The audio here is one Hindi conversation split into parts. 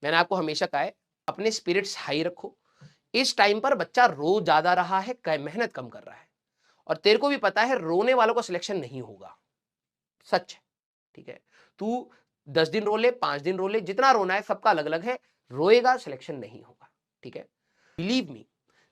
मैंने आपको हमेशा कहा है अपने स्पिरिट्स हाई रखो। इस टाइम पर बच्चा रो ज्यादा रहा है, मेहनत कम कर रहा है, और तेरे को भी पता है रोने वालों का सिलेक्शन नहीं होगा, सच है, ठीक है। तू 10 दिन रो ले, 5 दिन रो ले, जितना रोना है, सबका अलग अलग है, रोएगा सिलेक्शन नहीं होगा, ठीक है। बिलीव मी,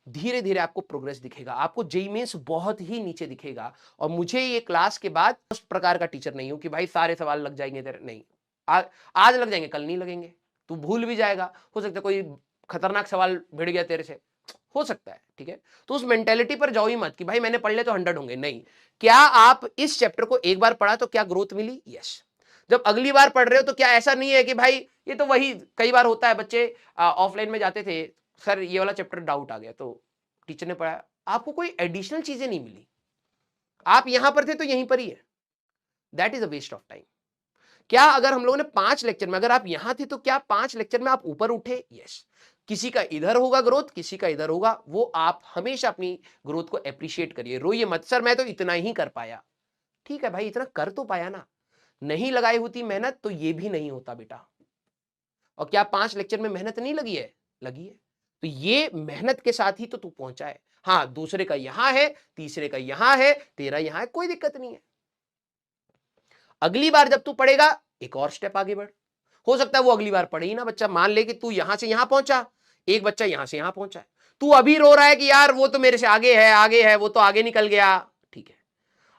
धीरे धीरे आपको प्रोग्रेस दिखेगा, आपको जेईई मेंस बहुत ही नीचे दिखेगा। और मुझे ये क्लास के बाद उस प्रकार का टीचर नहीं हूं कि भाई सारे सवाल लग जाएंगे तेरे, नहीं। आज लग जाएंगे, कल नहीं लगेंगे, तू भूल भी जाएगा, हो सकता है कोई खतरनाक सवाल भिड़ गया तेरे से, हो सकता है, ठीक है। तो उस मेंटेलिटी पर जाओ ही मत कि भाई मैंने पढ़ लिया तो 100 होंगे, नहीं। क्या आप इस चैप्टर को एक बार पढ़ा तो क्या ग्रोथ मिली? यस। जब अगली बार पढ़ रहे हो तो क्या ऐसा नहीं है कि भाई ये तो वही, कई बार होता है बच्चे ऑफलाइन में जाते थे, सर ये वाला चैप्टर डाउट आ गया, तो टीचर ने पढ़ाया, आपको कोई एडिशनल चीजें नहीं मिली, आप यहां पर थे तो यहीं पर ही है, that is a waste of time. क्या अगर हम लोगों ने 5 लेक्चर में, अगर आप यहां थे तो क्या 5 लेक्चर में आप ऊपर उठे? यस। किसी का इधर होगा ग्रोथ, किसी का इधर होगा, वो आप हमेशा अपनी ग्रोथ को एप्रिशिएट करिए, रोइए मत, सर मैं तो इतना ही कर पाया, ठीक है भाई, इतना कर तो पाया ना, नहीं लगाई होती मेहनत तो ये भी नहीं होता बेटा। और क्या 5 लेक्चर में मेहनत नहीं लगी है? लगी है। तो ये मेहनत के साथ ही तो तू पहुंचा है। हाँ, दूसरे का यहां है, तीसरे का यहां है, तेरा यहां है, कोई दिक्कत नहीं है। अगली बार जब तू पढ़ेगा एक और स्टेप आगे बढ़, हो सकता है वो अगली बार पढ़े ही ना बच्चा, मान ले कि तू यहां से यहां पहुंचा, एक बच्चा यहां से यहां पहुंचा है, तू अभी रो रहा है कि यार वो तो मेरे से आगे है, आगे है, वो तो आगे निकल गया, ठीक है।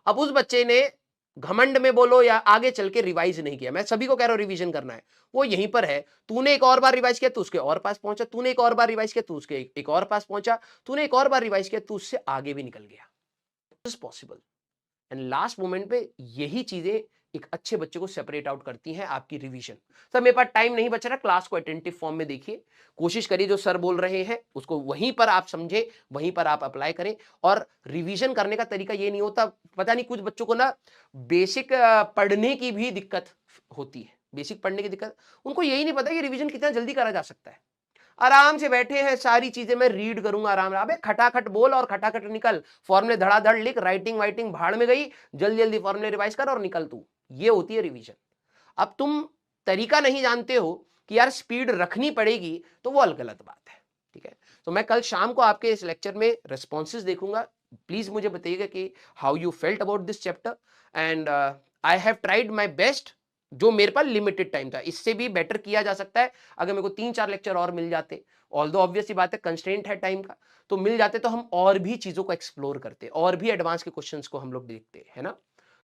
अब उस बच्चे ने घमंड में बोलो या आगे चल के रिवाइज नहीं किया, मैं सभी को कह रहा हूं रिवीजन करना है, वो यहीं पर है, तूने एक और बार रिवाइज किया तू उसके और पास पहुंचा, तूने एक और बार रिवाइज किया तू उसके एक और पास पहुंचा, तूने एक और बार रिवाइज किया तू उससे आगे भी निकल गया, is possible. And last moment पे यही चीजें एक अच्छे बच्चे को सेपरेट आउट करती हैं, आपकी रिवीजन। सर मेरे पास टाइम नहीं बच रहा, क्लास को अटेंटिव फॉर्म में देखिए, कोशिश करिए जो सर बोल रहे हैं उसको वहीं पर आप समझे, वहीं पर आप अप्लाई करें। और रिवीजन करने का तरीका ये नहीं होता, पता नहीं कुछ बच्चों को ना बेसिक पढ़ने की भी दिक्कत होती है, बेसिक पढ़ने की दिक्कत, उनको यही नहीं पता कि रिवीजन कितना जल्दी करा जा सकता है। आराम से बैठे हैं, सारी चीजें मैं रीड करूंगा आराम से, अबे खटाखट बोल और खटाखट निकल, फॉर्मूले धड़ाधड़ लिख, राइटिंग वाइटिंग भाड़ में गई, जल्दी जल्दी फॉर्मूले रिवाइज कर और निकल तू, ये होती है रिवीजन। अब तुम तरीका नहीं जानते हो कि यार स्पीड रखनी पड़ेगी, तो वो गलत बात है, ठीक है। तो मैं कल शाम को आपके इस लेक्चर में रिस्पॉन्सेज देखूंगा, प्लीज मुझे बताइएगा कि how you felt about this chapter, and I have tried my best. जो मेरे पास लिमिटेड टाइम था, इससे भी बेटर किया जा सकता है, अगर मेरे को 3-4 लेक्चर और मिल जाते, ऑल्दो ऑब्वियस बात है कंस्ट्रेंट है टाइम का, तो मिल जाते तो हम और भी चीजों को एक्सप्लोर करते, और भी एडवांस के क्वेश्चंस को हम लोग देखते, है ना।